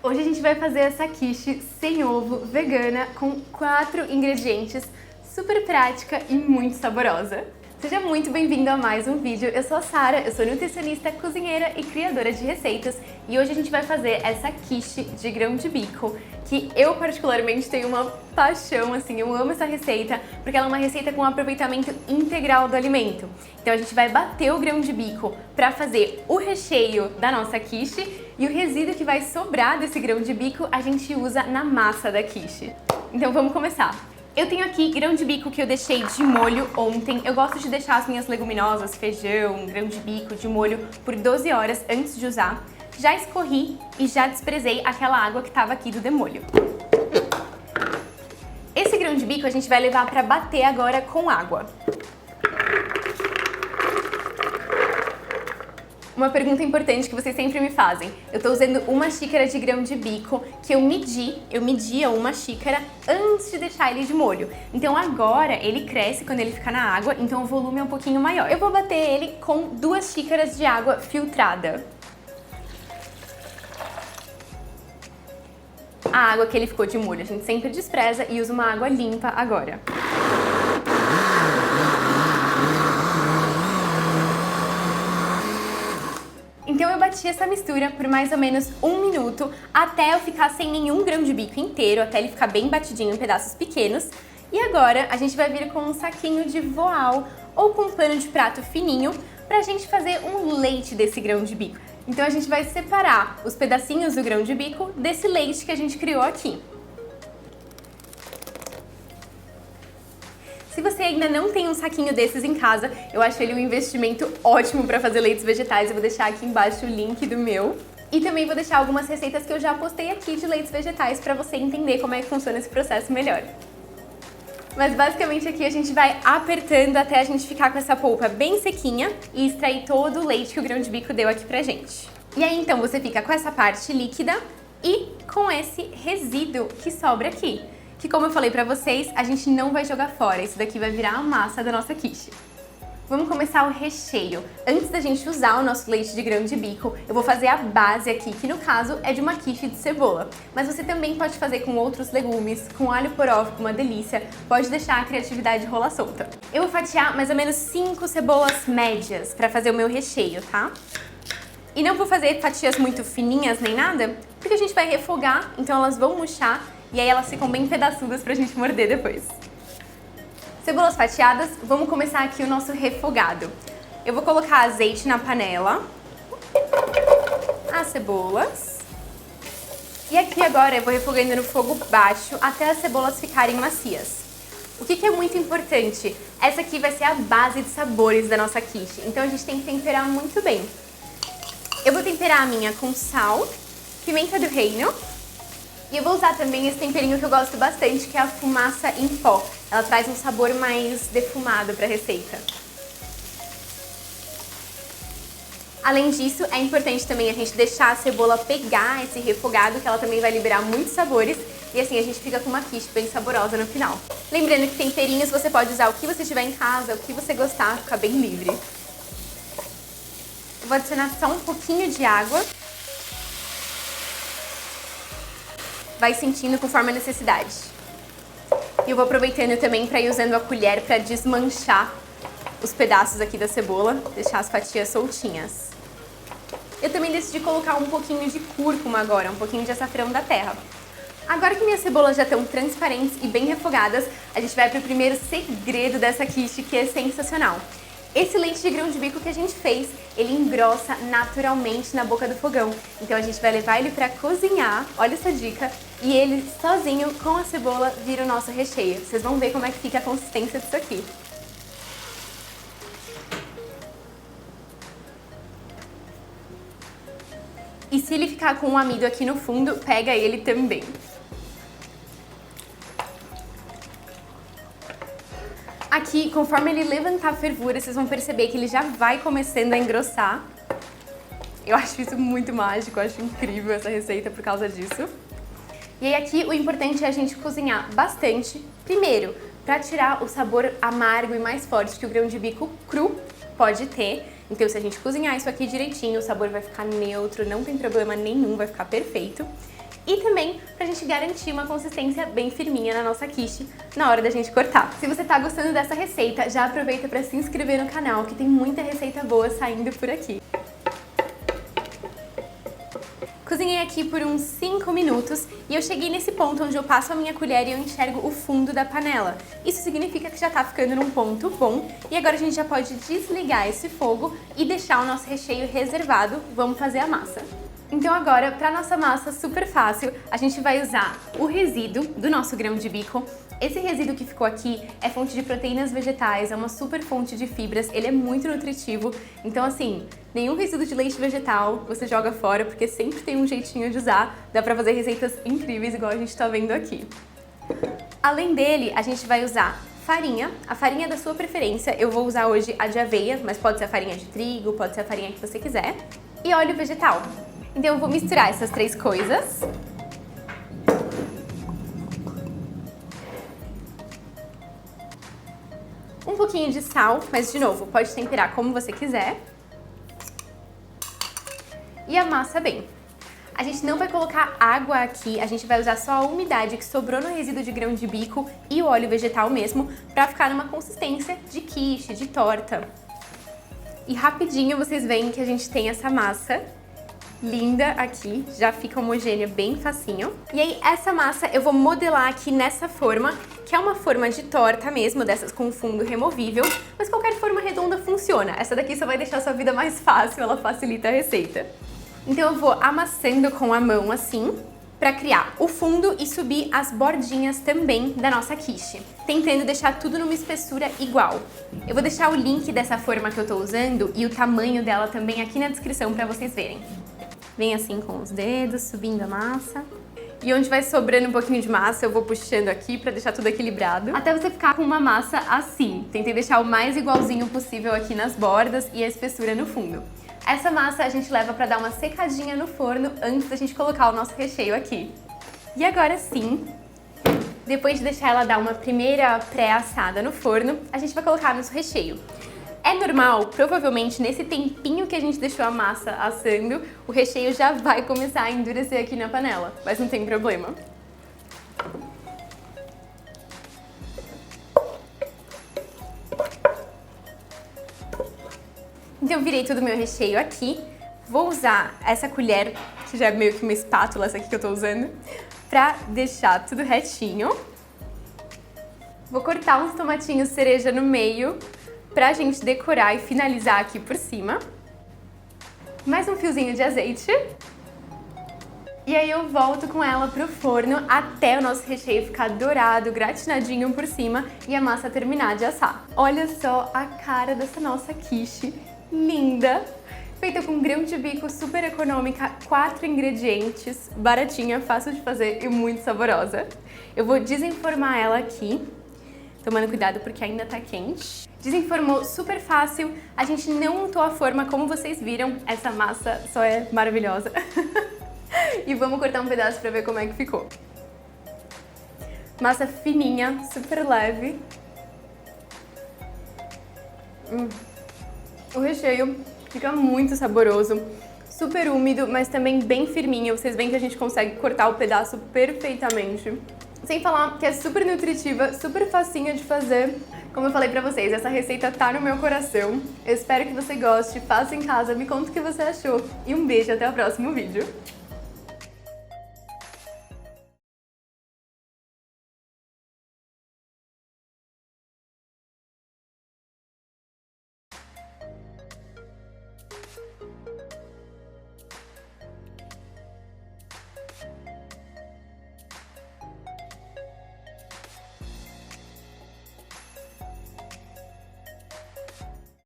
Hoje a gente vai fazer essa quiche sem ovo, vegana, com 4 ingredientes, super prática e muito saborosa. Seja muito bem-vindo a mais um vídeo. Eu sou a Sara, eu sou nutricionista, cozinheira e criadora de receitas e hoje a gente vai fazer essa quiche de grão de bico, que eu particularmente tenho uma paixão, assim, eu amo essa receita, porque ela é uma receita com aproveitamento integral do alimento. Então a gente vai bater o grão de bico para fazer o recheio da nossa quiche e o resíduo que vai sobrar desse grão de bico a gente usa na massa da quiche. Então vamos começar. Eu tenho aqui grão de bico que eu deixei de molho ontem. Eu gosto de deixar as minhas leguminosas, feijão, grão de bico de molho por 12 horas antes de usar. Já escorri e já desprezei aquela água que estava aqui do demolho. Esse grão de bico a gente vai levar para bater agora com água. Uma pergunta importante que vocês sempre me fazem. Eu tô usando uma xícara de grão de bico que eu media uma xícara antes de deixar ele de molho. Então agora ele cresce quando ele fica na água, então o volume é um pouquinho maior. Eu vou bater ele com 2 xícaras de água filtrada. A água que ele ficou de molho a gente sempre despreza e usa uma água limpa agora. Então eu bati essa mistura por mais ou menos 1 minuto, até eu ficar sem nenhum grão de bico inteiro, até ele ficar bem batidinho em pedaços pequenos. E agora a gente vai vir com um saquinho de voal ou com um pano de prato fininho pra gente fazer um leite desse grão de bico. Então a gente vai separar os pedacinhos do grão de bico desse leite que a gente criou aqui. Se você ainda não tem um saquinho desses em casa, eu acho ele um investimento ótimo para fazer leites vegetais. Eu vou deixar aqui embaixo o link do meu. E também vou deixar algumas receitas que eu já postei aqui de leites vegetais para você entender como é que funciona esse processo melhor. Mas basicamente aqui a gente vai apertando até a gente ficar com essa polpa bem sequinha e extrair todo o leite que o grão de bico deu aqui pra gente. E aí então você fica com essa parte líquida e com esse resíduo que sobra aqui. Que, como eu falei pra vocês, a gente não vai jogar fora, isso daqui vai virar a massa da nossa quiche. Vamos começar o recheio. Antes da gente usar o nosso leite de grão de bico, eu vou fazer a base aqui, que no caso é de uma quiche de cebola. Mas você também pode fazer com outros legumes, com alho poró, fica uma delícia, pode deixar a criatividade rolar solta. Eu vou fatiar mais ou menos 5 cebolas médias pra fazer o meu recheio, tá? E não vou fazer fatias muito fininhas nem nada, porque a gente vai refogar, então elas vão murchar e aí elas ficam bem pedaçudas pra gente morder depois. Cebolas fatiadas, vamos começar aqui o nosso refogado. Eu vou colocar azeite na panela, as cebolas, e aqui agora eu vou refogando no fogo baixo até as cebolas ficarem macias. O que é muito importante? Essa aqui vai ser a base de sabores da nossa quiche, então a gente tem que temperar muito bem. Eu vou temperar a minha com sal, pimenta do reino, e eu vou usar também esse temperinho que eu gosto bastante, que é a fumaça em pó. Ela traz um sabor mais defumado para a receita. Além disso, é importante também a gente deixar a cebola pegar esse refogado, que ela também vai liberar muitos sabores, e assim a gente fica com uma quiche bem saborosa no final. Lembrando que temperinhos você pode usar o que você tiver em casa, o que você gostar, fica bem livre. Eu vou adicionar só um pouquinho de água. Vai sentindo conforme a necessidade. E eu vou aproveitando também para ir usando a colher para desmanchar os pedaços aqui da cebola, deixar as fatias soltinhas. Eu também decidi colocar um pouquinho de cúrcuma agora, um pouquinho de açafrão da terra. Agora que minhas cebolas já estão transparentes e bem refogadas, a gente vai para o primeiro segredo dessa quiche, que é sensacional. Esse leite de grão de bico que a gente fez, ele engrossa naturalmente na boca do fogão. Então a gente vai levar ele para cozinhar, olha essa dica, e ele sozinho com a cebola vira o nosso recheio. Vocês vão ver como é que fica a consistência disso aqui. E se ele ficar com um amido aqui no fundo, pega ele também. Aqui, conforme ele levantar a fervura, vocês vão perceber que ele já vai começando a engrossar. Eu acho isso muito mágico, eu acho incrível essa receita por causa disso. E aí aqui o importante é a gente cozinhar bastante, primeiro, para tirar o sabor amargo e mais forte que o grão de bico cru pode ter. Então se a gente cozinhar isso aqui direitinho, o sabor vai ficar neutro, não tem problema nenhum, vai ficar perfeito. e também pra gente garantir uma consistência bem firminha na nossa quiche na hora da gente cortar. Se você tá gostando dessa receita, já aproveita pra se inscrever no canal, que tem muita receita boa saindo por aqui. Cozinhei aqui por uns 5 minutos e eu cheguei nesse ponto onde eu passo a minha colher e eu enxergo o fundo da panela. Isso significa que já tá ficando num ponto bom e agora a gente já pode desligar esse fogo e deixar o nosso recheio reservado. Vamos fazer a massa. Então agora, para nossa massa super fácil, a gente vai usar o resíduo do nosso grão de bico. Esse resíduo que ficou aqui é fonte de proteínas vegetais, é uma super fonte de fibras, ele é muito nutritivo. Então assim, nenhum resíduo de leite vegetal você joga fora, porque sempre tem um jeitinho de usar. Dá pra fazer receitas incríveis igual a gente tá vendo aqui. Além dele, a gente vai usar farinha, a farinha da sua preferência. Eu vou usar hoje a de aveia, mas pode ser a farinha de trigo, pode ser a farinha que você quiser. E óleo vegetal. Então eu vou misturar essas três coisas. Um pouquinho de sal, mas de novo, pode temperar como você quiser. E amassa bem. A gente não vai colocar água aqui, a gente vai usar só a umidade que sobrou no resíduo de grão de bico e o óleo vegetal mesmo, pra ficar numa consistência de quiche, de torta. E rapidinho vocês veem que a gente tem essa massa linda aqui, já fica homogênea bem facinho. E aí essa massa eu vou modelar aqui nessa forma, que é uma forma de torta mesmo, dessas com fundo removível, mas qualquer forma redonda funciona. Essa daqui só vai deixar a sua vida mais fácil, ela facilita a receita. Então eu vou amassando com a mão assim, pra criar o fundo e subir as bordinhas também da nossa quiche, tentando deixar tudo numa espessura igual. Eu vou deixar o link dessa forma que eu tô usando e o tamanho dela também aqui na descrição pra vocês verem. Vem assim com os dedos, subindo a massa. E onde vai sobrando um pouquinho de massa, eu vou puxando aqui pra deixar tudo equilibrado. Até você ficar com uma massa assim. Tentei deixar o mais igualzinho possível aqui nas bordas e a espessura no fundo. Essa massa a gente leva pra dar uma secadinha no forno antes da gente colocar o nosso recheio aqui. E agora sim, depois de deixar ela dar uma primeira pré-assada no forno, a gente vai colocar nosso recheio. É normal, provavelmente, nesse tempinho que a gente deixou a massa assando, o recheio já vai começar a endurecer aqui na panela, mas não tem problema. Então eu virei todo o meu recheio aqui, vou usar essa colher, que já é meio que uma espátula essa aqui que eu tô usando, pra deixar tudo retinho. Vou cortar uns tomatinhos cereja no meio, pra gente decorar e finalizar aqui por cima. Mais um fiozinho de azeite. E aí eu volto com ela pro forno até o nosso recheio ficar dourado, gratinadinho por cima e a massa terminar de assar. Olha só a cara dessa nossa quiche, linda! Feita com grão de bico, super econômica, 4 ingredientes, baratinha, fácil de fazer e muito saborosa. Eu vou desenformar ela aqui, tomando cuidado porque ainda tá quente. Desenformou super fácil, a gente não untou a forma como vocês viram, essa massa só é maravilhosa. E vamos cortar um pedaço pra ver como é que ficou. Massa fininha, super leve. O recheio fica muito saboroso, super úmido, mas também bem firminho. Vocês veem que a gente consegue cortar o pedaço perfeitamente. Sem falar que é super nutritiva, super facinha de fazer. Como eu falei pra vocês, essa receita tá no meu coração. Eu espero que você goste, faça em casa, me conta o que você achou. E um beijo, até o próximo vídeo.